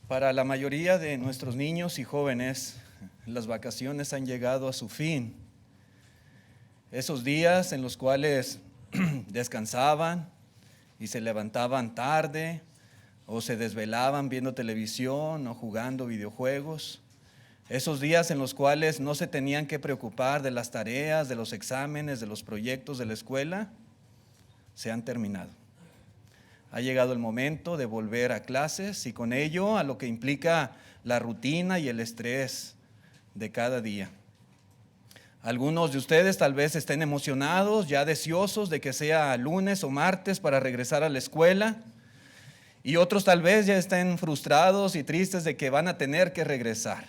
Para la mayoría de nuestros niños y jóvenes, las vacaciones han llegado a su fin. Esos días en los cuales descansaban y se levantaban tarde o se desvelaban viendo televisión o jugando videojuegos. Esos días en los cuales no se tenían que preocupar de las tareas, de los exámenes, de los proyectos de la escuela, se han terminado. Ha llegado el momento de volver a clases y con ello a lo que implica la rutina y el estrés de cada día. Algunos de ustedes tal vez estén emocionados, ya deseosos de que sea lunes o martes para regresar a la escuela, y otros tal vez ya estén frustrados y tristes de que van a tener que regresar.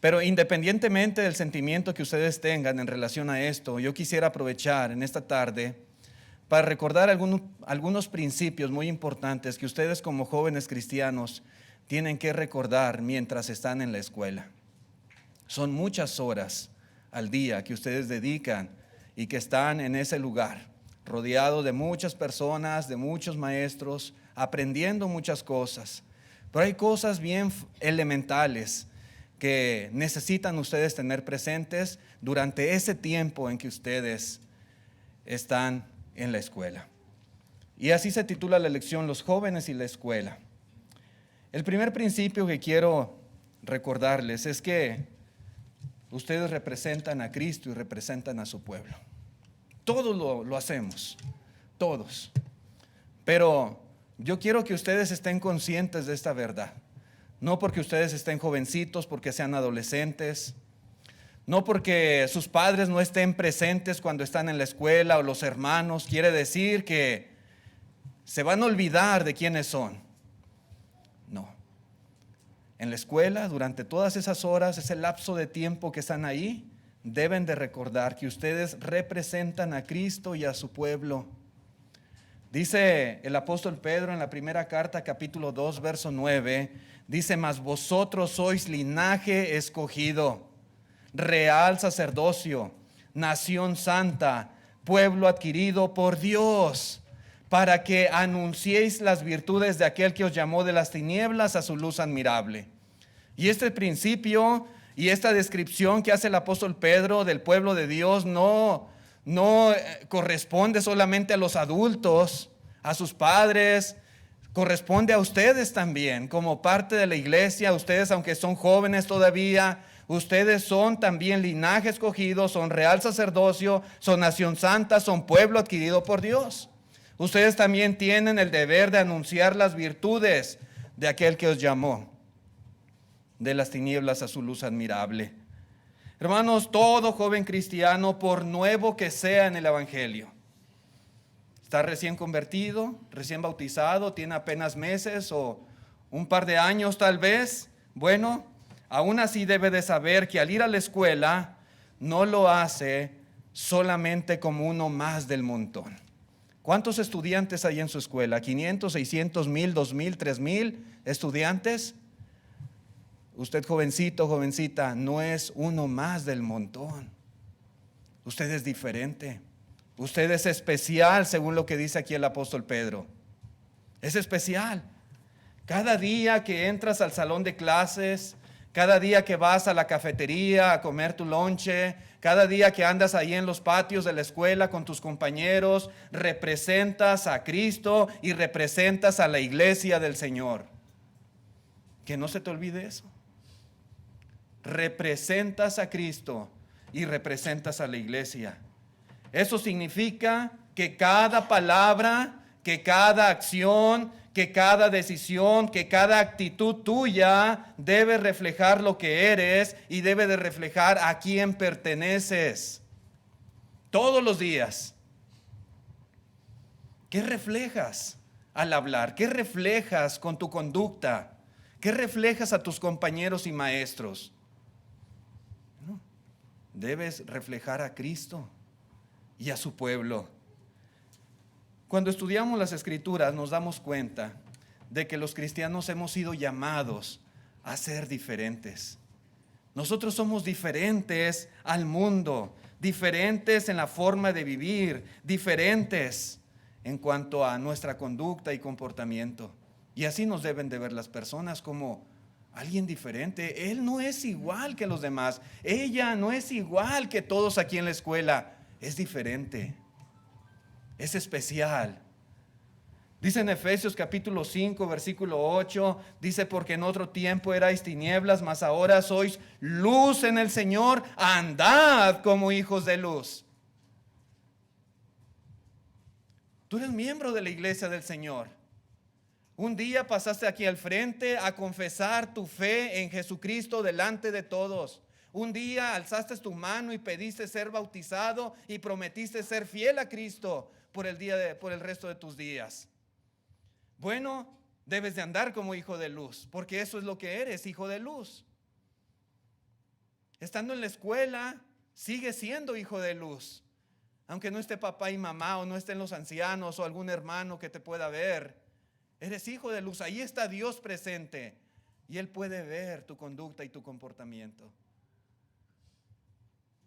Pero independientemente del sentimiento que ustedes tengan en relación a esto, yo quisiera aprovechar en esta tarde para recordar algunos principios muy importantes que ustedes como jóvenes cristianos tienen que recordar mientras están en la escuela. Son muchas horas al día que ustedes dedican y que están en ese lugar, rodeados de muchas personas, de muchos maestros, aprendiendo muchas cosas. Pero hay cosas bien elementales que necesitan ustedes tener presentes durante ese tiempo en que ustedes están en la escuela. Y así se titula la lección, Los jóvenes y la escuela. El primer principio que quiero recordarles es que ustedes representan a Cristo y representan a su pueblo. Todos lo hacemos, todos. Pero yo quiero que ustedes estén conscientes de esta verdad. No porque ustedes estén jovencitos, porque sean adolescentes, no porque sus padres no estén presentes cuando están en la escuela o los hermanos, quiere decir que se van a olvidar de quiénes son. No. En la escuela, durante todas esas horas, ese lapso de tiempo que están ahí, deben de recordar que ustedes representan a Cristo y a su pueblo. Dice el apóstol Pedro en la primera carta, capítulo 2, verso 9, dice: mas vosotros sois linaje escogido, real sacerdocio, nación santa, pueblo adquirido por Dios, para que anunciéis las virtudes de aquel que os llamó de las tinieblas a su luz admirable. Y este principio y esta descripción que hace el apóstol Pedro del pueblo de Dios no corresponde solamente a los adultos, a sus padres, corresponde a ustedes también, como parte de la iglesia. Ustedes, aunque son jóvenes todavía, ustedes son también linaje escogido, son real sacerdocio, son nación santa, son pueblo adquirido por Dios. Ustedes también tienen el deber de anunciar las virtudes de aquel que os llamó de las tinieblas a su luz admirable. Hermanos, todo joven cristiano, por nuevo que sea en el evangelio, está recién convertido, recién bautizado, tiene apenas meses o un par de años tal vez, bueno, aún así debe de saber que al ir a la escuela no lo hace solamente como uno más del montón. ¿Cuántos estudiantes hay en su escuela? ¿500, 600, 1000, 2000, 3000 estudiantes? Usted, jovencito, jovencita, no es uno más del montón. Usted es diferente. Usted es especial, según lo que dice aquí el apóstol Pedro. Es especial. Cada día que entras al salón de clases, cada día que vas a la cafetería a comer tu lonche, cada día que andas ahí en los patios de la escuela con tus compañeros, representas a Cristo y representas a la iglesia del Señor. Que no se te olvide eso. Representas a Cristo y representas a la iglesia. Eso significa que cada palabra, que cada acción, que cada decisión, que cada actitud tuya debe reflejar lo que eres y debe de reflejar a quién perteneces. Todos los días. ¿Qué reflejas al hablar? ¿Qué reflejas con tu conducta? ¿Qué reflejas a tus compañeros y maestros? Debes reflejar a Cristo y a su pueblo. Cuando estudiamos las Escrituras nos damos cuenta de que los cristianos hemos sido llamados a ser diferentes. Nosotros somos diferentes al mundo, diferentes en la forma de vivir, diferentes en cuanto a nuestra conducta y comportamiento. Y así nos deben de ver las personas, como alguien diferente. Él no es igual que los demás. Ella no es igual que todos aquí en la escuela. Es diferente. Es especial. Dice en Efesios capítulo 5, versículo 8, dice: porque en otro tiempo erais tinieblas, mas ahora sois luz en el Señor, andad como hijos de luz. Tú eres miembro de la iglesia del Señor. Un día pasaste aquí al frente a confesar tu fe en Jesucristo delante de todos. Un día alzaste tu mano y pediste ser bautizado y prometiste ser fiel a Cristo por el resto de tus días. Bueno, debes de andar como hijo de luz, porque eso es lo que eres, hijo de luz. Estando en la escuela, sigue siendo hijo de luz. Aunque no esté papá y mamá, o no estén los ancianos, o algún hermano que te pueda ver, eres hijo de luz. Ahí está Dios presente, y Él puede ver tu conducta y tu comportamiento.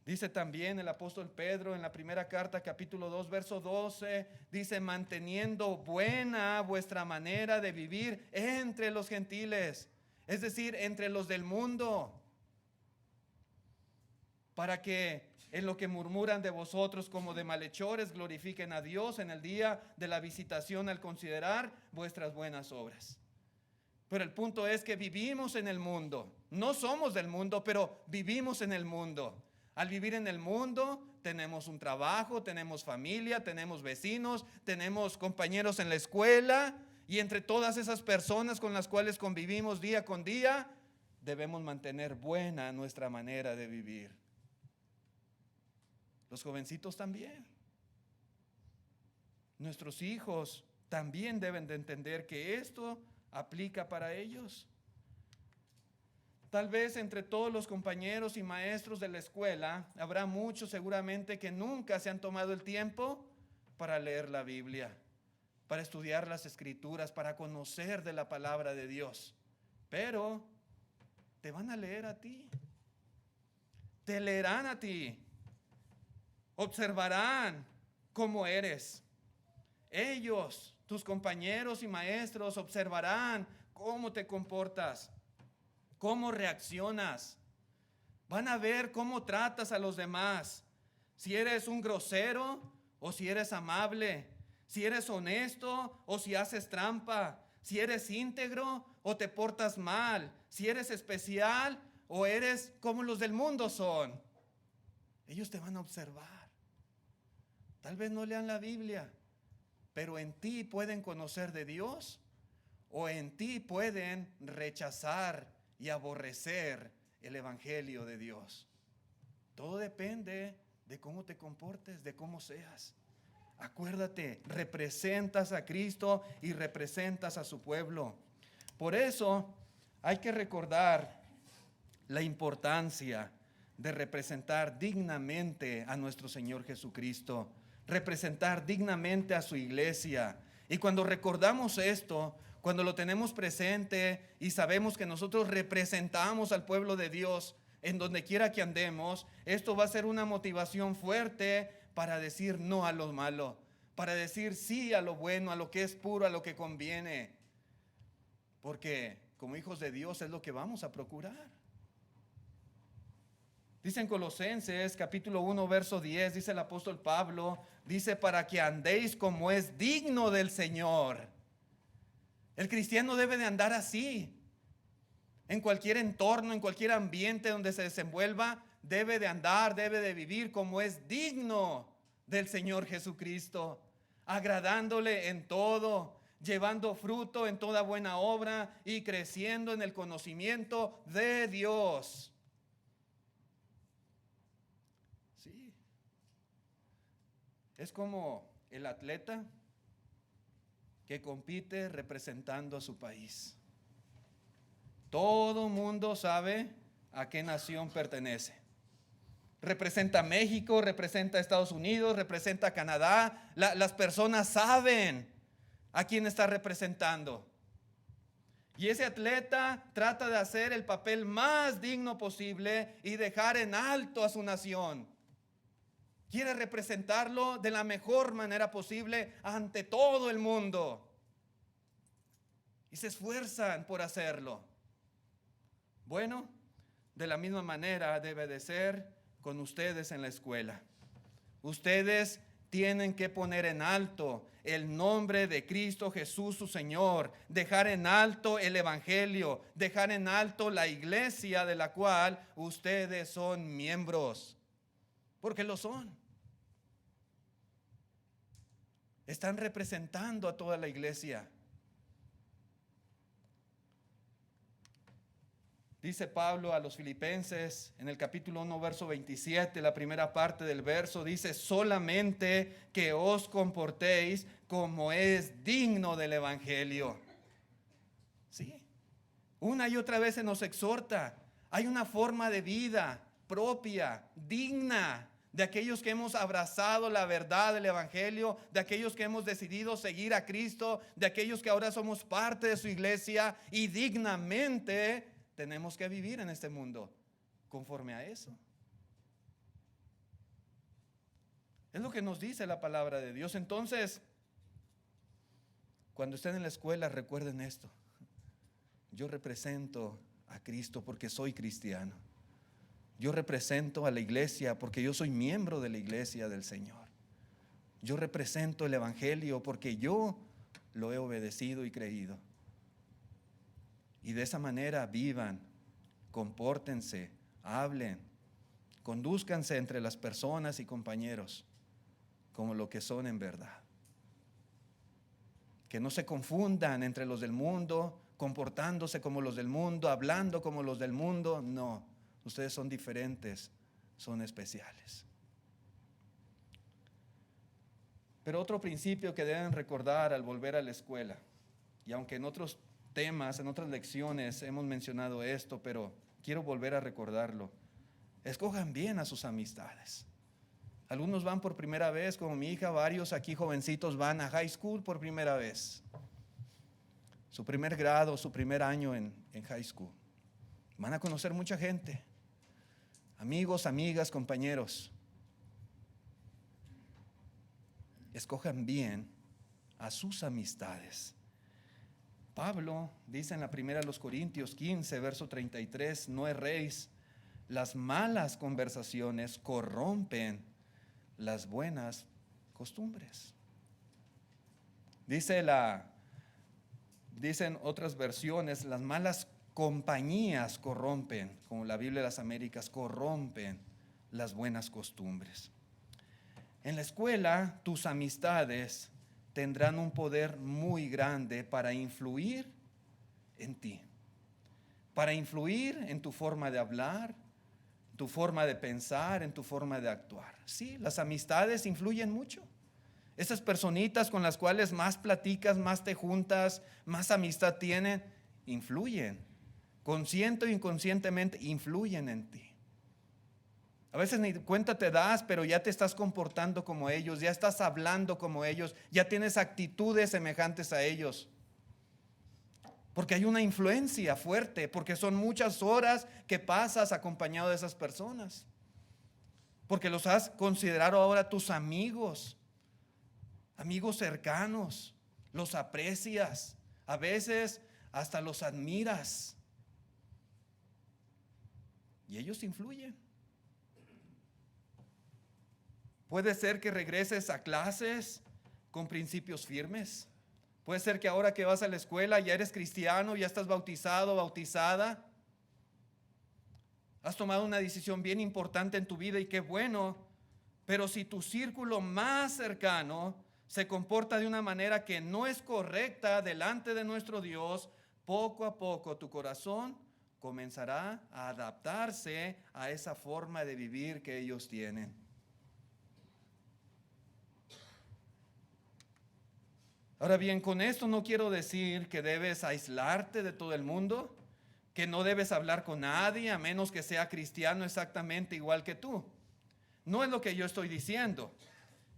Dice también el apóstol Pedro en la primera carta, capítulo 2, verso 12, dice: manteniendo buena vuestra manera de vivir entre los gentiles, es decir, entre los del mundo, para que en lo que murmuran de vosotros como de malhechores glorifiquen a Dios en el día de la visitación al considerar vuestras buenas obras. Pero el punto es que vivimos en el mundo. No somos del mundo, pero vivimos en el mundo. Al vivir en el mundo tenemos un trabajo, tenemos familia, tenemos vecinos, tenemos compañeros en la escuela, y entre todas esas personas con las cuales convivimos día con día, debemos mantener buena nuestra manera de vivir. Los jovencitos también. Nuestros hijos también deben de entender que esto aplica para ellos. Tal vez entre todos los compañeros y maestros de la escuela habrá muchos seguramente que nunca se han tomado el tiempo para leer la Biblia, para estudiar las Escrituras, para conocer de la palabra de Dios. Pero te van a leer a ti, te leerán a ti, observarán cómo eres. Ellos, tus compañeros y maestros, observarán cómo te comportas, cómo reaccionas. Van a ver cómo tratas a los demás. Si eres un grosero o si eres amable. Si eres honesto o si haces trampa. Si eres íntegro o te portas mal. Si eres especial o eres como los del mundo son. Ellos te van a observar. Tal vez no lean la Biblia, pero en ti pueden conocer de Dios, o en ti pueden rechazar y aborrecer el evangelio de Dios. Todo depende de cómo te comportes, de cómo seas. Acuérdate, representas a Cristo y representas a su pueblo. Por eso hay que recordar la importancia de representar dignamente a nuestro Señor Jesucristo, representar dignamente a su iglesia. Y cuando recordamos esto, cuando lo tenemos presente y sabemos que nosotros representamos al pueblo de Dios en donde quiera que andemos, esto va a ser una motivación fuerte para decir no a lo malo, para decir sí a lo bueno, a lo que es puro, a lo que conviene. Porque como hijos de Dios es lo que vamos a procurar. Dice en Colosenses capítulo 1 verso 10, dice el apóstol Pablo, dice: para que andéis como es digno del Señor. El cristiano debe de andar así. En cualquier entorno, en cualquier ambiente donde se desenvuelva, debe de andar, debe de vivir como es digno del Señor Jesucristo, agradándole en todo, llevando fruto en toda buena obra y creciendo en el conocimiento de Dios. Sí. Es como el atleta que compite representando a su país. Todo mundo sabe a qué nación pertenece. Representa a México, representa a Estados Unidos, representa a Canadá. Las personas saben a quién está representando. Y ese atleta trata de hacer el papel más digno posible y dejar en alto a su nación. Quiere representarlo de la mejor manera posible ante todo el mundo. y se esfuerzan por hacerlo. Bueno, de la misma manera debe de ser con ustedes en la escuela. Ustedes tienen que poner en alto el nombre de Cristo Jesús, su Señor, dejar en alto el Evangelio, dejar en alto la iglesia de la cual ustedes son miembros, porque lo son. Están representando a toda la iglesia. Dice Pablo a los Filipenses en el capítulo 1, verso 27, la primera parte del verso, dice: solamente que os comportéis como es digno del Evangelio. Sí, una y otra vez se nos exhorta. Hay una forma de vida propia, digna, de aquellos que hemos abrazado la verdad del Evangelio, de aquellos que hemos decidido seguir a Cristo, de aquellos que ahora somos parte de su iglesia y dignamente tenemos que vivir en este mundo conforme a eso. Es lo que nos dice la palabra de Dios. Entonces, cuando estén en la escuela, recuerden esto: yo represento a Cristo porque soy cristiano. Yo represento a la iglesia porque yo soy miembro de la iglesia del Señor. Yo represento el Evangelio porque yo lo he obedecido y creído. Y de esa manera vivan, compórtense, hablen, condúzcanse entre las personas y compañeros como lo que son en verdad. Que no se confundan entre los del mundo, comportándose como los del mundo, hablando como los del mundo. No, ustedes son diferentes, son especiales. Pero otro principio que deben recordar al volver a la escuela, y aunque en otros temas, en otras lecciones hemos mencionado esto, pero quiero volver a recordarlo: escojan bien a sus amistades. Algunos van por primera vez, como mi hija, varios aquí jovencitos van a high school por primera vez. Su primer grado, su primer año en high school. Van a conocer mucha gente, amigos, amigas, compañeros. Escojan bien a sus amistades. Pablo dice en la primera de los Corintios 15, verso 33, no erréis, las malas conversaciones corrompen las buenas costumbres. Dicen otras versiones, las malas compañías corrompen, como la Biblia de las Américas, corrompen las buenas costumbres. En la escuela, tus amistades tendrán un poder muy grande para influir en ti, para influir en tu forma de hablar, tu forma de pensar, en tu forma de actuar. Sí, las amistades influyen mucho. Esas personitas con las cuales más platicas, más te juntas, más amistad tienen, influyen. Consciente o inconscientemente influyen en ti. A veces ni cuenta te das, pero ya te estás comportando como ellos, ya estás hablando como ellos, ya tienes actitudes semejantes a ellos. Porque hay una influencia fuerte, porque son muchas horas que pasas acompañado de esas personas. Porque los has considerado ahora tus amigos, amigos cercanos, los aprecias, a veces hasta los admiras. Y ellos influyen. Puede ser que regreses a clases con principios firmes. Puede ser que ahora que vas a la escuela ya eres cristiano, ya estás bautizado, bautizada. Has tomado una decisión bien importante en tu vida y qué bueno. Pero si tu círculo más cercano se comporta de una manera que no es correcta delante de nuestro Dios, poco a poco tu corazón comenzará a adaptarse a esa forma de vivir que ellos tienen. Ahora bien, con esto no quiero decir que debes aislarte de todo el mundo, que no debes hablar con nadie a menos que sea cristiano exactamente igual que tú. No es lo que yo estoy diciendo.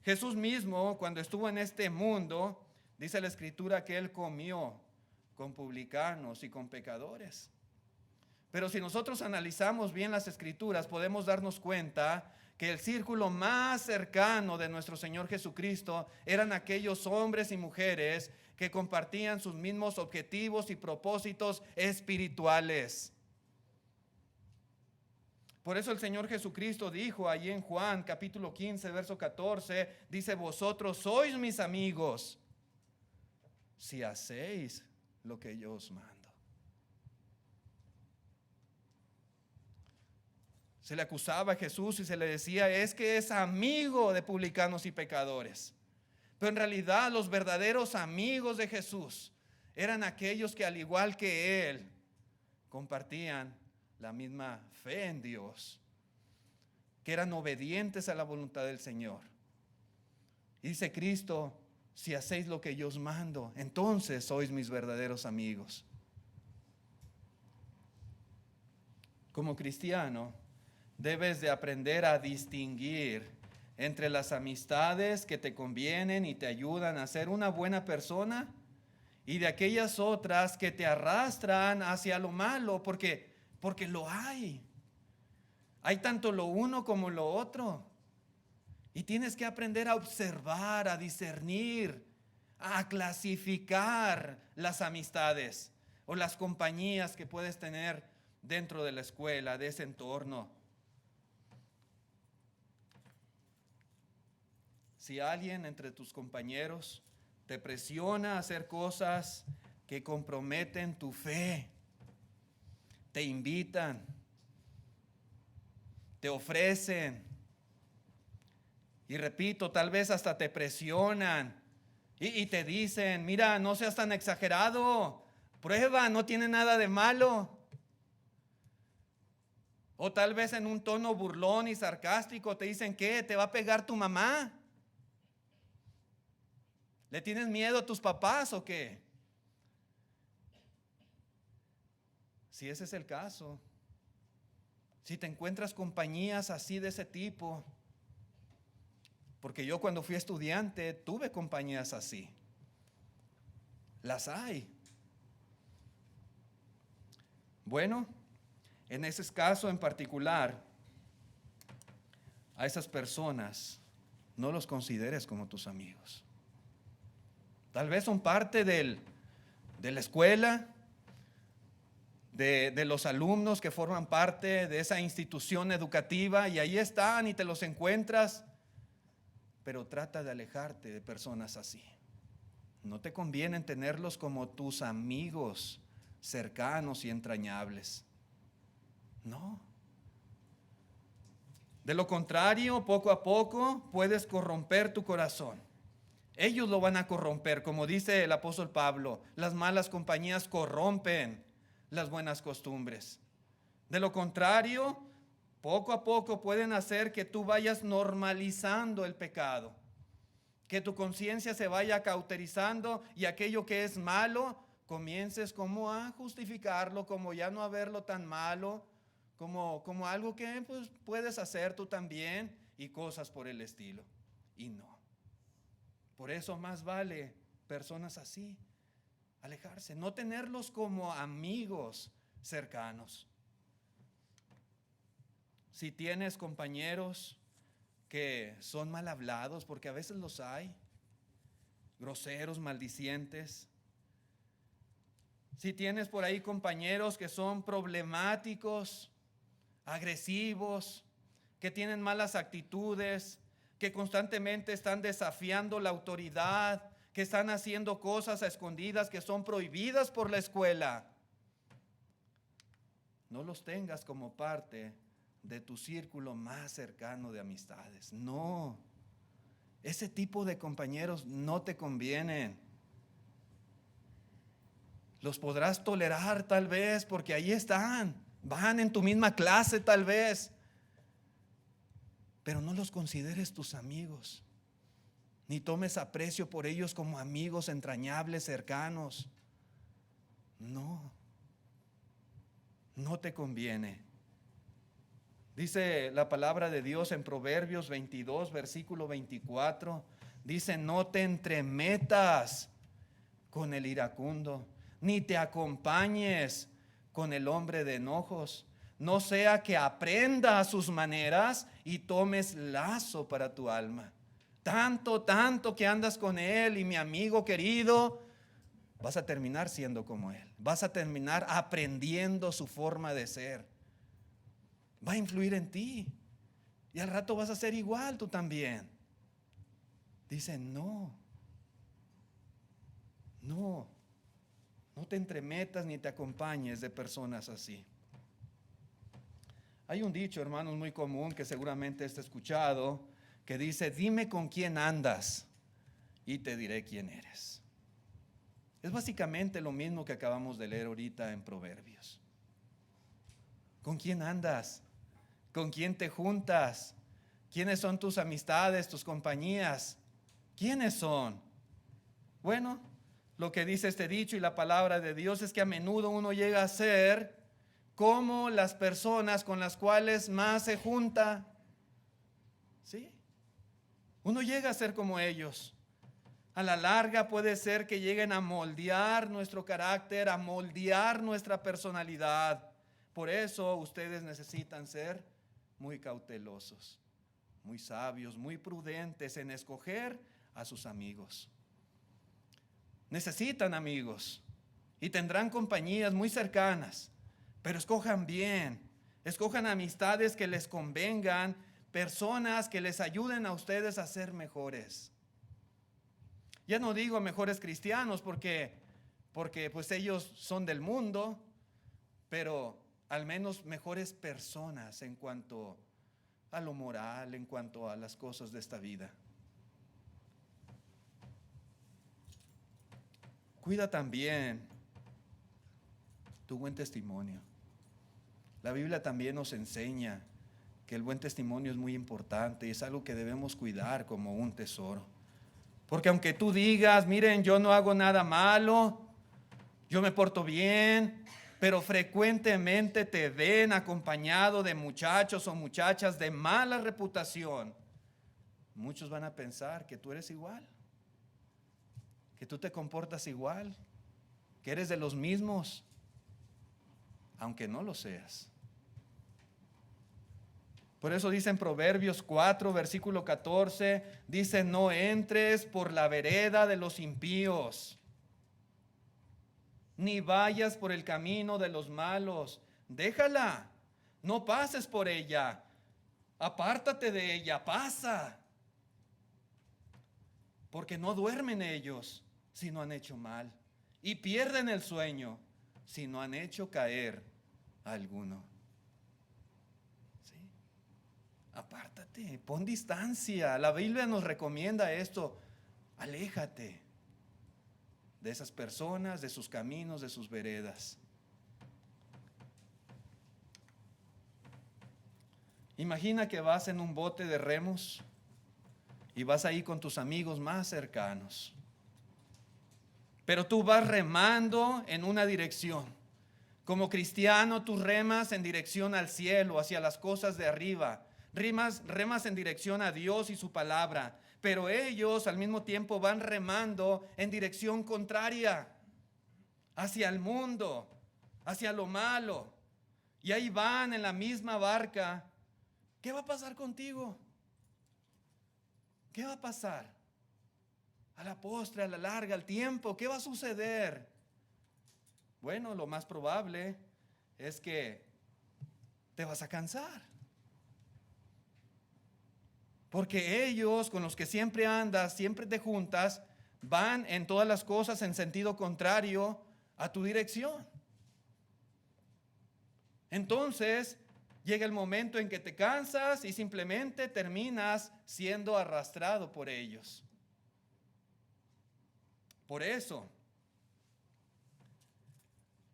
Jesús mismo, cuando estuvo en este mundo, dice la Escritura que Él comió con publicanos y con pecadores. Pero si nosotros analizamos bien las Escrituras, podemos darnos cuenta que el círculo más cercano de nuestro Señor Jesucristo eran aquellos hombres y mujeres que compartían sus mismos objetivos y propósitos espirituales. Por eso el Señor Jesucristo dijo allí en Juan capítulo 15, verso 14, dice: vosotros sois mis amigos si hacéis lo que yo os mando. Se le acusaba a Jesús y se le decía: es que es amigo de publicanos y pecadores. Pero en realidad los verdaderos amigos de Jesús eran aquellos que, al igual que Él, compartían la misma fe en Dios, que eran obedientes a la voluntad del Señor. Y dice Cristo: si hacéis lo que yo os mando, entonces sois mis verdaderos amigos. Como cristiano, debes de aprender a distinguir entre las amistades que te convienen y te ayudan a ser una buena persona y de aquellas otras que te arrastran hacia lo malo, porque lo hay. Hay tanto lo uno como lo otro. Y tienes que aprender a observar, a discernir, a clasificar las amistades o las compañías que puedes tener dentro de la escuela, de ese entorno. Si alguien entre tus compañeros te presiona a hacer cosas que comprometen tu fe, te invitan, te ofrecen, y repito, tal vez hasta te presionan y te dicen: mira, no seas tan exagerado, prueba, no tiene nada de malo. O tal vez en un tono burlón y sarcástico te dicen: ¿qué? ¿Te va a pegar tu mamá? ¿Le tienes miedo a tus papás o qué? Si ese es el caso, si te encuentras compañías así de ese tipo, porque yo cuando fui estudiante tuve compañías así, las hay. Bueno, en ese caso en particular, a esas personas no los consideres como tus amigos. Tal vez son parte de la escuela, de los alumnos que forman parte de esa institución educativa, y ahí están y te los encuentras, pero trata de alejarte de personas así. No te conviene tenerlos como tus amigos cercanos y entrañables. No. De lo contrario, poco a poco puedes corromper tu corazón. Ellos lo van a corromper, como dice el apóstol Pablo: las malas compañías corrompen las buenas costumbres. De lo contrario, poco a poco pueden hacer que tú vayas normalizando el pecado, que tu conciencia se vaya cauterizando y aquello que es malo comiences como a justificarlo, como ya no a verlo tan malo, como algo que pues, puedes hacer tú también y cosas por el estilo. Y no. Por eso más vale personas así, alejarse, no tenerlos como amigos cercanos. Si tienes compañeros que son mal hablados, porque a veces los hay, groseros, maldicientes. Si tienes por ahí compañeros que son problemáticos, agresivos, que tienen malas actitudes, que constantemente están desafiando la autoridad, que están haciendo cosas a escondidas que son prohibidas por la escuela, no los tengas como parte de tu círculo más cercano de amistades. No, ese tipo de compañeros no te convienen. Los podrás tolerar tal vez porque ahí están, van en tu misma clase tal vez, pero no los consideres tus amigos, ni tomes aprecio por ellos como amigos entrañables, cercanos. No te conviene. Dice la palabra de Dios en Proverbios 22, versículo 24, dice: no te entremetas con el iracundo, ni te acompañes con el hombre de enojos, no sea que aprenda a sus maneras y tomes lazo para tu alma. Tanto que andas con él y mi amigo querido, vas a terminar siendo como él. Vas a terminar aprendiendo su forma de ser. Va a influir en ti. Y al rato vas a ser igual tú también. Dice, no te entremetas ni te acompañes de personas así. Hay un dicho, hermanos, muy común que seguramente has escuchado, que dice, dime con quién andas y te diré quién eres. Es básicamente lo mismo que acabamos de leer ahorita en Proverbios. ¿Con quién andas? ¿Con quién te juntas? ¿Quiénes son tus amistades, tus compañías? ¿Quiénes son? Bueno, lo que dice este dicho y la palabra de Dios es que a menudo uno llega a ser como las personas con las cuales más se junta. ¿Sí? Uno llega a ser como ellos. A la larga puede ser que lleguen a moldear nuestro carácter, a moldear nuestra personalidad. Por eso ustedes necesitan ser muy cautelosos, muy sabios, muy prudentes en escoger a sus amigos. Necesitan amigos y tendrán compañías muy cercanas, pero escojan bien, escojan amistades que les convengan, personas que les ayuden a ustedes a ser mejores. Ya no digo mejores cristianos porque pues ellos son del mundo, pero al menos mejores personas en cuanto a lo moral, en cuanto a las cosas de esta vida. Cuida también tu buen testimonio. La Biblia también nos enseña que el buen testimonio es muy importante y es algo que debemos cuidar como un tesoro. Porque aunque tú digas, miren, yo no hago nada malo, yo me porto bien, pero frecuentemente te ven acompañado de muchachos o muchachas de mala reputación, muchos van a pensar que tú eres igual, que tú te comportas igual, que eres de los mismos, aunque no lo seas. Por eso dice en Proverbios 4, versículo 14, dice, no entres por la vereda de los impíos, ni vayas por el camino de los malos. Déjala, no pases por ella, apártate de ella, pasa. Porque no duermen ellos si no han hecho mal, y pierden el sueño si no han hecho caer a alguno. Apártate, pon distancia. La Biblia nos recomienda esto. Aléjate de esas personas, de sus caminos, de sus veredas. Imagina que vas en un bote de remos y vas ahí con tus amigos más cercanos. Pero tú vas remando en una dirección. Como cristiano, tú remas en dirección al cielo, hacia las cosas de arriba. Remas en dirección a Dios y su palabra, pero ellos al mismo tiempo van remando en dirección contraria, hacia el mundo, hacia lo malo, y ahí van en la misma barca. ¿Qué va a pasar contigo? ¿Qué va a pasar? A la postre, a la larga, al tiempo, ¿qué va a suceder? Bueno, lo más probable es que te vas a cansar. Porque ellos con los que siempre andas, siempre te juntas, van en todas las cosas en sentido contrario a tu dirección. Entonces llega el momento en que te cansas y simplemente terminas siendo arrastrado por ellos. Por eso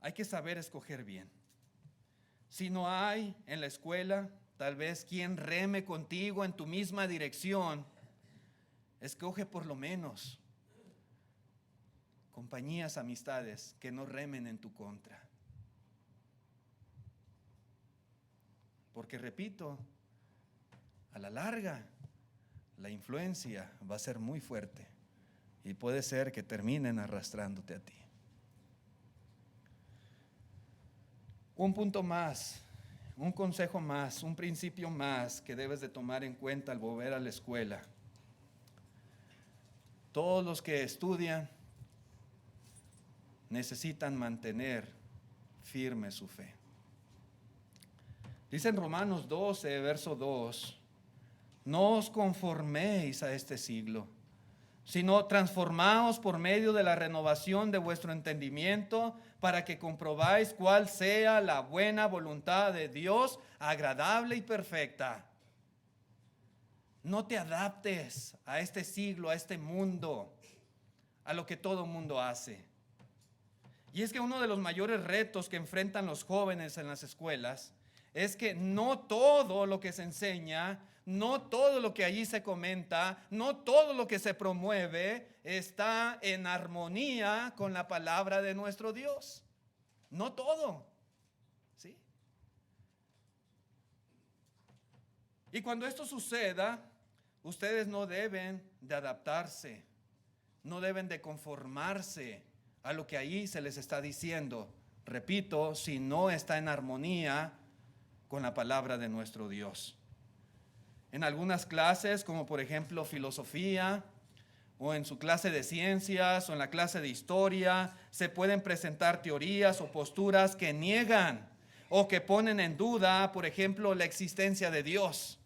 hay que saber escoger bien. Si no hay en la escuela, tal vez quien reme contigo en tu misma dirección, escoge por lo menos compañías, amistades que no remen en tu contra. Porque repito, a la larga, la influencia va a ser muy fuerte y puede ser que terminen arrastrándote a ti. Un punto más, un consejo más, un principio más que debes de tomar en cuenta al volver a la escuela. Todos los que estudian necesitan mantener firme su fe. Dice en Romanos 12, verso 2, no os conforméis a este siglo, sino transformaos por medio de la renovación de vuestro entendimiento, para que comprobáis cuál sea la buena voluntad de Dios, agradable y perfecta. No te adaptes a este siglo, a este mundo, a lo que todo mundo hace. Y es que uno de los mayores retos que enfrentan los jóvenes en las escuelas es que no todo lo que se enseña, no todo lo que allí se comenta, no todo lo que se promueve está en armonía con la palabra de nuestro Dios. No todo, ¿sí? Y cuando esto suceda, ustedes no deben de adaptarse, no deben de conformarse a lo que allí se les está diciendo. Repito, si no está en armonía con la palabra de nuestro Dios. En algunas clases, como por ejemplo filosofía, o en su clase de ciencias, o en la clase de historia, se pueden presentar teorías o posturas que niegan o que ponen en duda, por ejemplo, la existencia de Dios,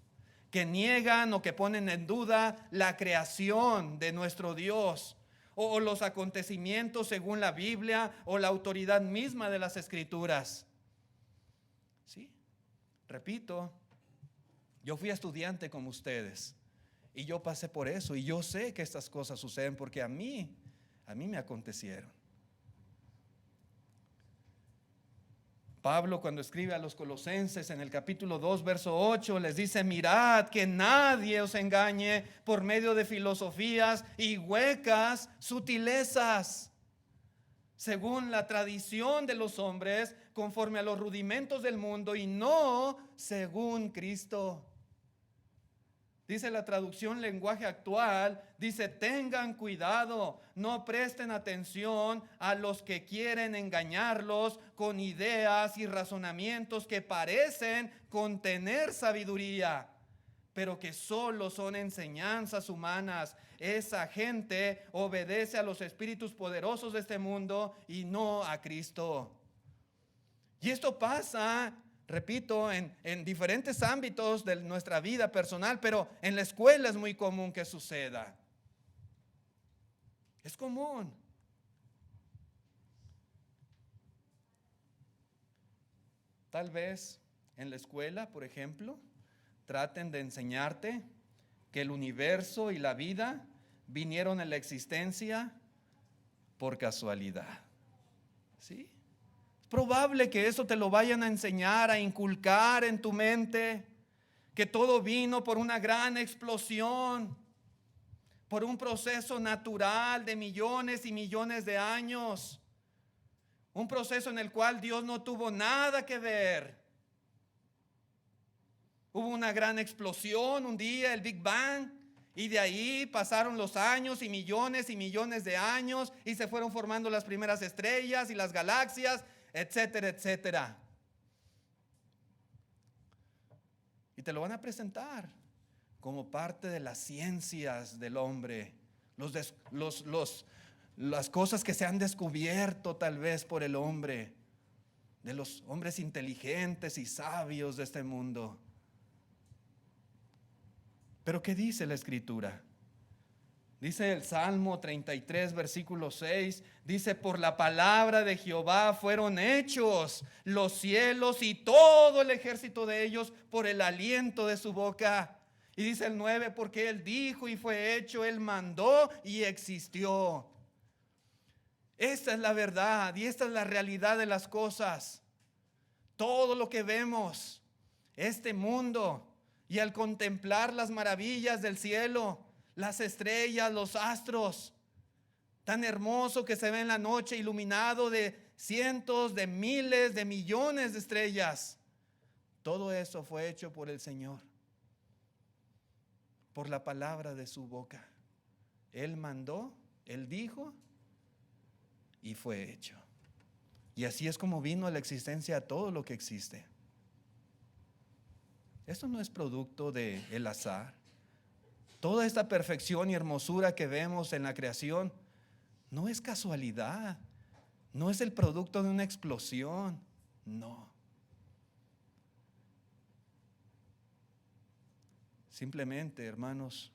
que niegan o que ponen en duda la creación de nuestro Dios, o los acontecimientos según la Biblia, o la autoridad misma de las Escrituras. ¿Sí? Repito, yo fui estudiante como ustedes y yo pasé por eso y yo sé que estas cosas suceden porque a mí me acontecieron. Pablo, cuando escribe a los Colosenses en el capítulo 2, verso 8, les dice: mirad que nadie os engañe por medio de filosofías y huecas sutilezas, según la tradición de los hombres, conforme a los rudimentos del mundo y no según Cristo. Dice la traducción lenguaje actual, dice: tengan cuidado, no presten atención a los que quieren engañarlos con ideas y razonamientos que parecen contener sabiduría, pero que solo son enseñanzas humanas. Esa gente obedece a los espíritus poderosos de este mundo y no a Cristo. Y esto pasa, repito, en diferentes ámbitos de nuestra vida personal, pero en la escuela es muy común que suceda. Es común. Tal vez en la escuela, por ejemplo, traten de enseñarte que el universo y la vida vinieron a la existencia por casualidad. ¿Sí? Es probable que eso te lo vayan a enseñar, a inculcar en tu mente, que todo vino por una gran explosión, por un proceso natural de millones y millones de años, un proceso en el cual Dios no tuvo nada que ver. Hubo una gran explosión un día, el Big Bang, y de ahí pasaron los años y millones de años y se fueron formando las primeras estrellas y las galaxias, etcétera, etcétera. Y te lo van a presentar como parte de las ciencias del hombre, las cosas que se han descubierto tal vez por el hombre, de los hombres inteligentes y sabios de este mundo. Pero ¿qué dice la Escritura? Dice el Salmo 33, versículo 6, dice: por la palabra de Jehová fueron hechos los cielos y todo el ejército de ellos por el aliento de su boca. Y dice el 9, porque Él dijo y fue hecho, Él mandó y existió. Esta es la verdad y esta es la realidad de las cosas. Todo lo que vemos, este mundo, y al contemplar las maravillas del cielo, las estrellas, los astros, tan hermoso que se ve en la noche, iluminado de cientos, de miles, de millones de estrellas, todo eso fue hecho por el Señor, por la palabra de su boca. Él mandó, Él dijo y fue hecho. Y así es como vino a la existencia todo lo que existe. Esto no es producto del azar. Toda esta perfección y hermosura que vemos en la creación no es casualidad. No es el producto de una explosión, no. Simplemente, hermanos,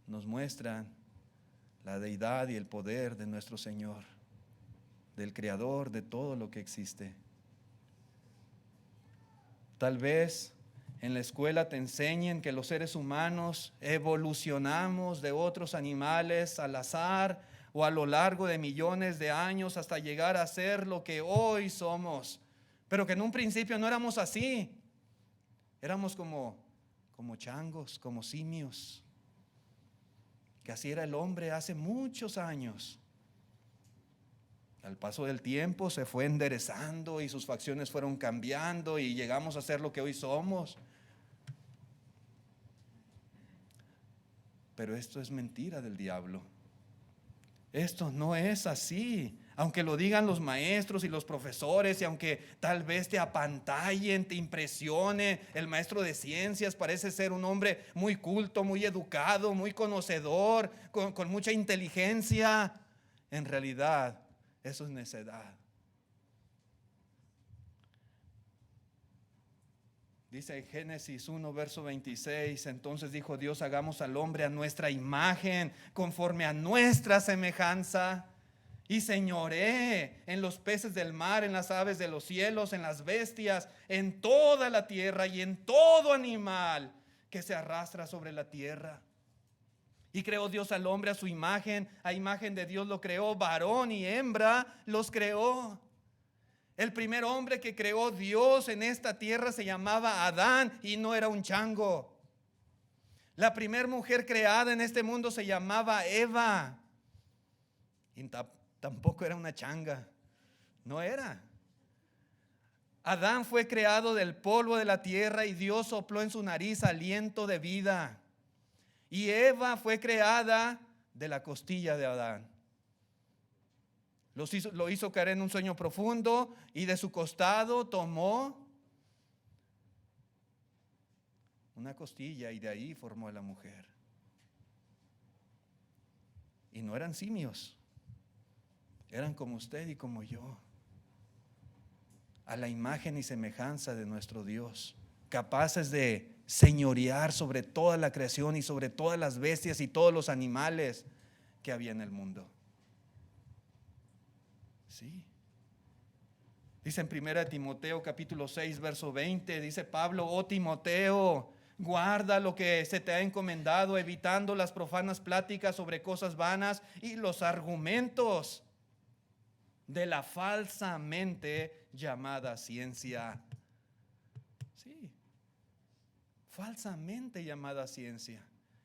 nos muestran la deidad y el poder de nuestro Señor, del Creador de todo lo que existe. Tal vez en la escuela te enseñen que los seres humanos evolucionamos de otros animales al azar o a lo largo de millones de años hasta llegar a ser lo que hoy somos, pero que en un principio no éramos así. Éramos como changos, como simios, que así era el hombre hace muchos años. Al paso del tiempo se fue enderezando y sus facciones fueron cambiando y llegamos a ser lo que hoy somos. Pero esto es mentira del diablo. Esto no es así. Aunque lo digan los maestros y los profesores, y aunque tal vez te apantallen, te impresione, el maestro de ciencias parece ser un hombre muy culto, muy educado, muy conocedor, con mucha inteligencia. En realidad, eso es necedad. Dice Génesis 1, verso 26, entonces dijo Dios, hagamos al hombre a nuestra imagen, conforme a nuestra semejanza, y señoree en los peces del mar, en las aves de los cielos, en las bestias, en toda la tierra y en todo animal que se arrastra sobre la tierra. Y creó Dios al hombre a su imagen, a imagen de Dios lo creó, varón y hembra los creó. El primer hombre que creó Dios en esta tierra se llamaba Adán y no era un chango. La primera mujer creada en este mundo se llamaba Eva y tampoco era una changa, no era. Adán fue creado del polvo de la tierra y Dios sopló en su nariz aliento de vida. Y Eva fue creada de la costilla de Adán. Lo hizo caer en un sueño profundo y de su costado tomó una costilla y de ahí formó a la mujer. Y no eran simios, eran como usted y como yo, a la imagen y semejanza de nuestro Dios, capaces de señorear sobre toda la creación y sobre todas las bestias y todos los animales que había en el mundo. Sí. Dice en 1 Timoteo capítulo 6 verso 20, dice Pablo, oh Timoteo, guarda lo que se te ha encomendado, evitando las profanas pláticas sobre cosas vanas y los argumentos de la falsamente llamada ciencia. Sí, falsamente llamada ciencia.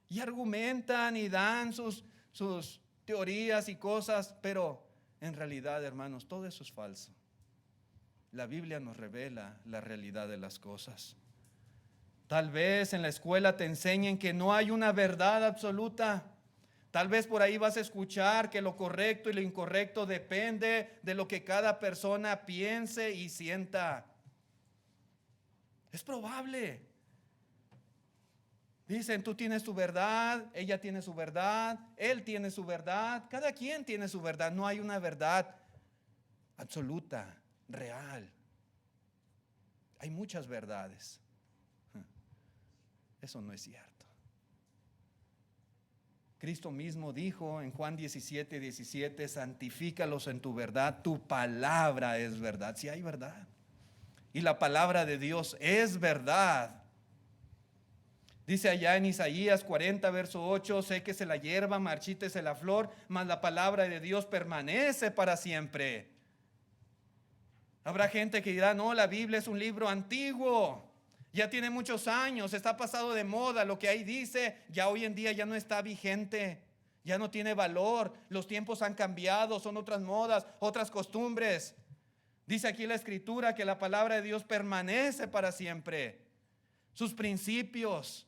Y argumentan y dan sus teorías y cosas, pero en realidad, hermanos, todo eso es falso. La Biblia nos revela la realidad de las cosas. Tal vez en la escuela te enseñen que no hay una verdad absoluta. Tal vez por ahí vas a escuchar que lo correcto y lo incorrecto depende de lo que cada persona piense y sienta. Es probable. Dicen, tú tienes tu verdad, ella tiene su verdad, él tiene su verdad, cada quien tiene su verdad. No hay una verdad absoluta, real. Hay muchas verdades. Eso no es cierto. Cristo mismo dijo en Juan 17:17, santifícalos en tu verdad, tu palabra es verdad. Sí hay verdad. Y la palabra de Dios es verdad. Dice allá en Isaías 40, verso 8, séquese la hierba, marchítese la flor, mas la palabra de Dios permanece para siempre. Habrá gente que dirá, no, la Biblia es un libro antiguo, ya tiene muchos años, está pasado de moda, lo que ahí dice, ya hoy en día ya no está vigente, ya no tiene valor, los tiempos han cambiado, son otras modas, otras costumbres. Dice aquí la Escritura que la palabra de Dios permanece para siempre. Sus principios,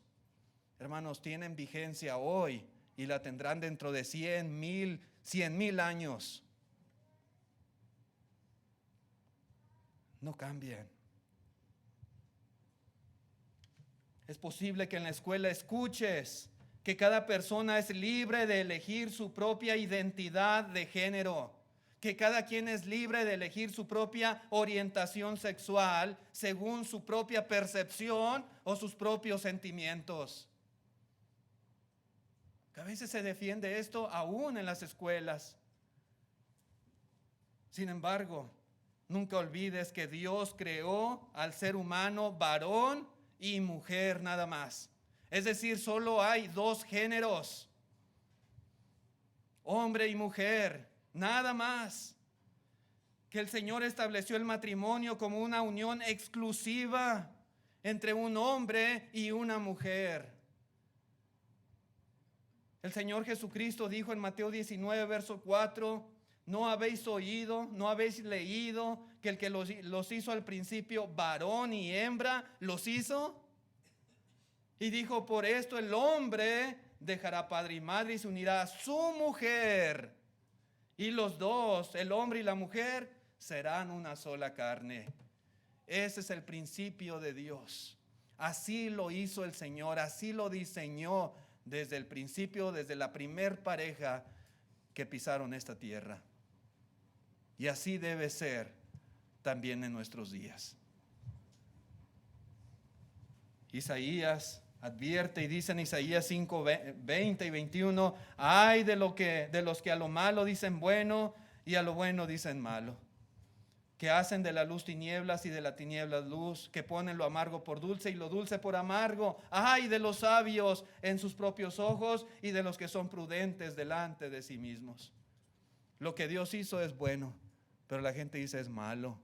hermanos, tienen vigencia hoy y la tendrán dentro de 100,000 años. No cambian. Es posible que en la escuela escuches que cada persona es libre de elegir su propia identidad de género, que cada quien es libre de elegir su propia orientación sexual según su propia percepción o sus propios sentimientos. Que a veces se defiende esto aún en las escuelas. Sin embargo, nunca olvides que Dios creó al ser humano varón y mujer nada más. Es decir, solo hay dos géneros, hombre y mujer, nada más. Que el Señor estableció el matrimonio como una unión exclusiva entre un hombre y una mujer. El Señor Jesucristo dijo en Mateo 19, verso 4, ¿no habéis oído, no habéis leído que el que los hizo al principio, varón y hembra, los hizo? Y dijo, por esto el hombre dejará padre y madre y se unirá a su mujer. Y los dos, el hombre y la mujer, serán una sola carne. Ese es el principio de Dios. Así lo hizo el Señor, así lo diseñó desde el principio, desde la primer pareja que pisaron esta tierra. Y así debe ser también en nuestros días. Isaías advierte y dice en Isaías 5, 20 y 21, ay de los que a lo malo dicen bueno y a lo bueno dicen malo, que hacen de la luz tinieblas y de la tiniebla luz, que ponen lo amargo por dulce y lo dulce por amargo. Ay de los sabios en sus propios ojos y de los que son prudentes delante de sí mismos. Lo que Dios hizo es bueno, pero la gente dice es malo.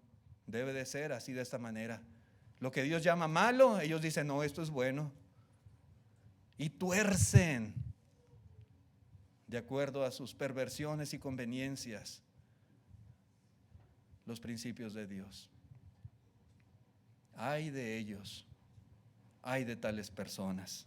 Debe de ser así, de esta manera. Lo que Dios llama malo, ellos dicen no, esto es bueno. Y tuercen de acuerdo a sus perversiones y conveniencias los principios de Dios. Ay de ellos, ay de tales personas.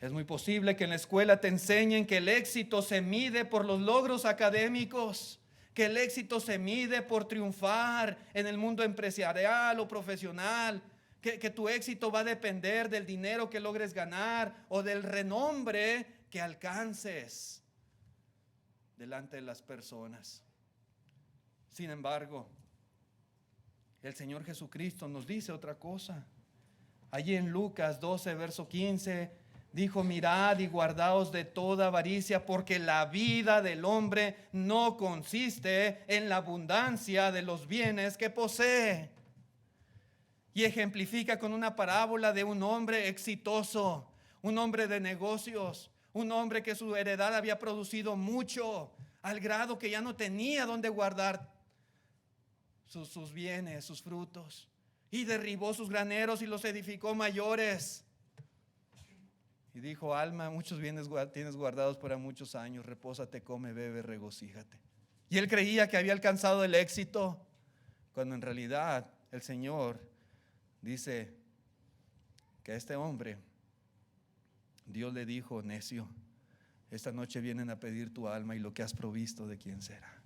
Es muy posible que en la escuela te enseñen que el éxito se mide por los logros académicos, que el éxito se mide por triunfar en el mundo empresarial o profesional, que tu éxito va a depender del dinero que logres ganar o del renombre que alcances delante de las personas. Sin embargo, el Señor Jesucristo nos dice otra cosa. Allí en Lucas 12, verso 15, dijo, mirad y guardaos de toda avaricia, porque la vida del hombre no consiste en la abundancia de los bienes que posee. Y ejemplifica con una parábola de un hombre exitoso, un hombre de negocios, un hombre que su heredad había producido mucho, al grado que ya no tenía dónde guardar sus bienes, sus frutos, y derribó sus graneros y los edificó mayores. Y dijo, alma, muchos bienes tienes guardados para muchos años, repósate, come, bebe, regocíjate. Y él creía que había alcanzado el éxito, cuando en realidad el Señor dice que a este hombre Dios le dijo, necio, esta noche vienen a pedir tu alma y lo que has provisto, ¿de quién será?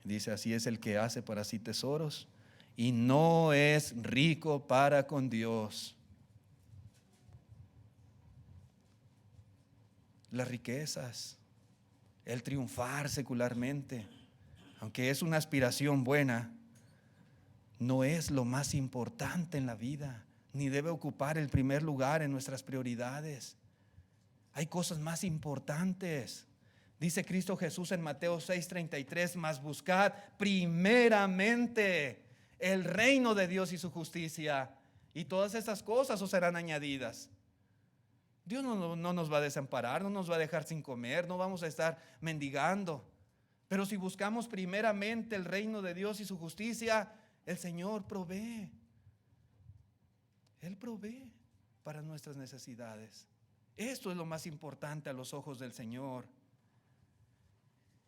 Dice, así es el que hace para sí tesoros y no es rico para con Dios. Las riquezas, el triunfar secularmente, aunque es una aspiración buena, no es lo más importante en la vida, ni debe ocupar el primer lugar en nuestras prioridades. Hay cosas más importantes. Dice Cristo Jesús en Mateo 6:33, mas buscad primeramente el reino de Dios y su justicia, y todas estas cosas os serán añadidas. Dios no nos va a desamparar, no nos va a dejar sin comer, no vamos a estar mendigando. Pero si buscamos primeramente el reino de Dios y su justicia, el Señor provee. Él provee para nuestras necesidades. Esto es lo más importante a los ojos del Señor.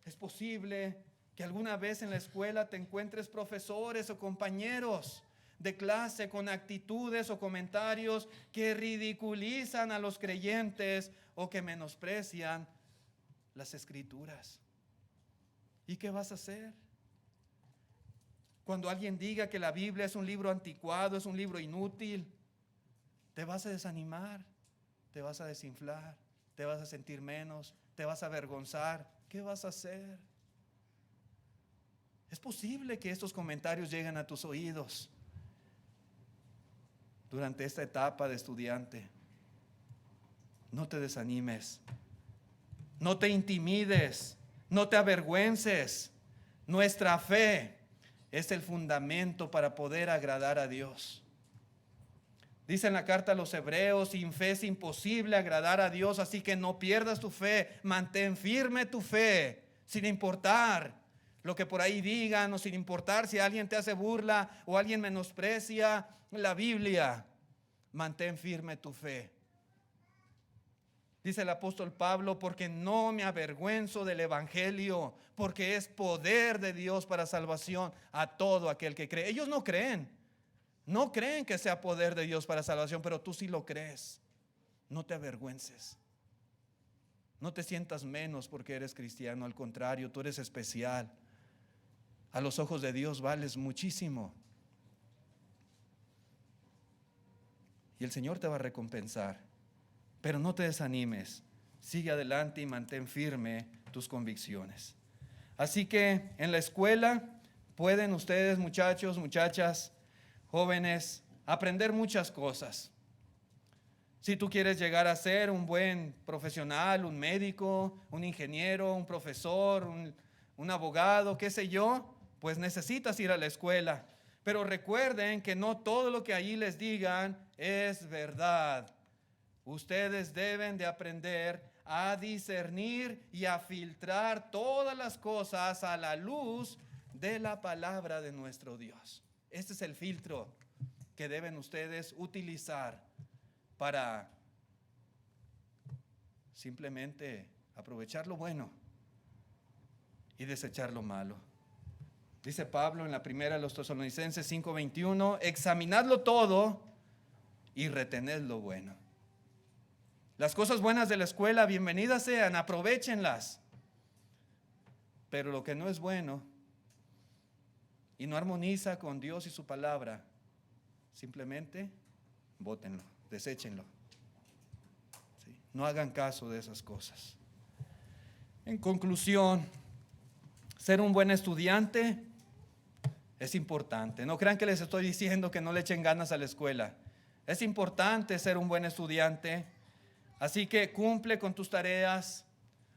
Es posible que alguna vez en la escuela te encuentres profesores o compañeros de clase con actitudes o comentarios que ridiculizan a los creyentes o que menosprecian las Escrituras. ¿Y qué vas a hacer? Cuando alguien diga que la Biblia es un libro anticuado, es un libro inútil, te vas a desanimar, te vas a desinflar, te vas a sentir menos, te vas a avergonzar. ¿Qué vas a hacer? Es posible que estos comentarios lleguen a tus oídos durante esta etapa de estudiante. No te desanimes, no te intimides, no te avergüences. Nuestra fe es el fundamento para poder agradar a Dios. Dice en la carta a los Hebreos: sin fe es imposible agradar a Dios, así que no pierdas tu fe, mantén firme tu fe, sin importar lo que por ahí digan, o sin importar si alguien te hace burla o alguien menosprecia la Biblia. Mantén firme tu fe. Dice el apóstol Pablo: porque no me avergüenzo del evangelio, porque es poder de Dios para salvación a todo aquel que cree. Ellos no creen que sea poder de Dios para salvación, pero tú sí lo crees. No te avergüences. No te sientas menos porque eres cristiano, al contrario, tú eres especial. A los ojos de Dios vales muchísimo. Y el Señor te va a recompensar. Pero no te desanimes. Sigue adelante y mantén firme tus convicciones. Así que en la escuela pueden ustedes, muchachos, muchachas, jóvenes, aprender muchas cosas. Si tú quieres llegar a ser un buen profesional, un médico, un ingeniero, un profesor, un abogado, qué sé yo, pues necesitas ir a la escuela. Pero recuerden que no todo lo que allí les digan es verdad. Ustedes deben de aprender a discernir y a filtrar todas las cosas a la luz de la palabra de nuestro Dios. Este es el filtro que deben ustedes utilizar para simplemente aprovechar lo bueno y desechar lo malo. Dice Pablo en la primera de los Tesalonicenses 5:21: examinadlo todo y retened lo bueno. Las cosas buenas de la escuela, bienvenidas sean, aprovéchenlas. Pero lo que no es bueno y no armoniza con Dios y su palabra, simplemente bótenlo, deséchenlo. ¿Sí? No hagan caso de esas cosas. En conclusión, ser un buen estudiante es importante. No crean que les estoy diciendo que no le echen ganas a la escuela. Es importante ser un buen estudiante. Así que cumple con tus tareas,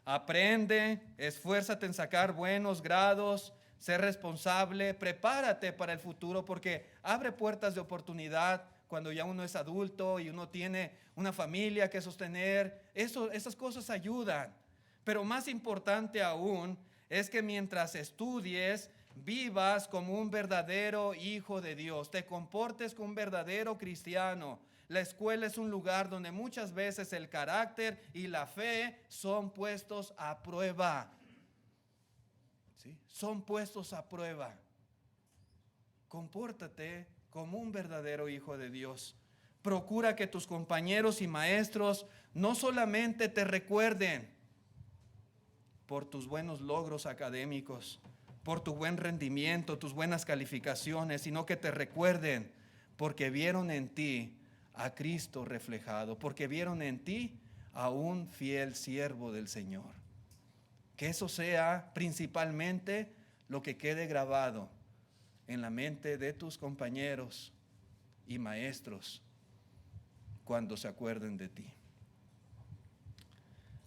aprende, esfuérzate en sacar buenos grados, sé responsable, prepárate para el futuro, porque abre puertas de oportunidad cuando ya uno es adulto y uno tiene una familia que sostener. Esas cosas ayudan. Pero más importante aún es que mientras estudies, vivas como un verdadero hijo de Dios, te comportes como un verdadero cristiano. La escuela es un lugar donde muchas veces el carácter y la fe son puestos a prueba. ¿Sí? Son puestos a prueba. Compórtate como un verdadero hijo de Dios. Procura que tus compañeros y maestros no solamente te recuerden por tus buenos logros académicos, por tu buen rendimiento, tus buenas calificaciones, sino que te recuerden porque vieron en ti a Cristo reflejado, porque vieron en ti a un fiel siervo del Señor. Que eso sea principalmente lo que quede grabado en la mente de tus compañeros y maestros cuando se acuerden de ti.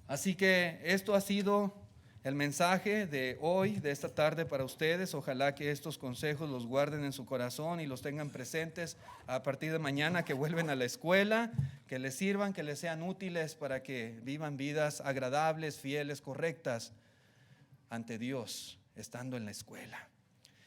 Así que esto ha sido el mensaje de hoy, de esta tarde para ustedes. Ojalá que estos consejos los guarden en su corazón y los tengan presentes a partir de mañana que vuelven a la escuela, que les sirvan, que les sean útiles para que vivan vidas agradables, fieles, correctas ante Dios, estando en la escuela.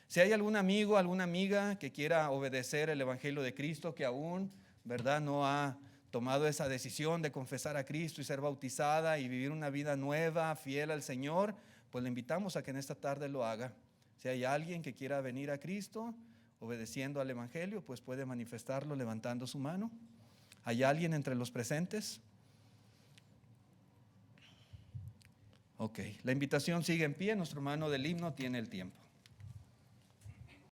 Si hay algún amigo, alguna amiga que quiera obedecer el Evangelio de Cristo, que aún, ¿verdad?, no ha tomado esa decisión de confesar a Cristo y ser bautizada y vivir una vida nueva, fiel al Señor, pues le invitamos a que en esta tarde lo haga. Si hay alguien que quiera venir a Cristo obedeciendo al Evangelio, pues puede manifestarlo levantando su mano. ¿Hay alguien entre los presentes? Ok, la invitación sigue en pie. Nuestro hermano del himno tiene el tiempo.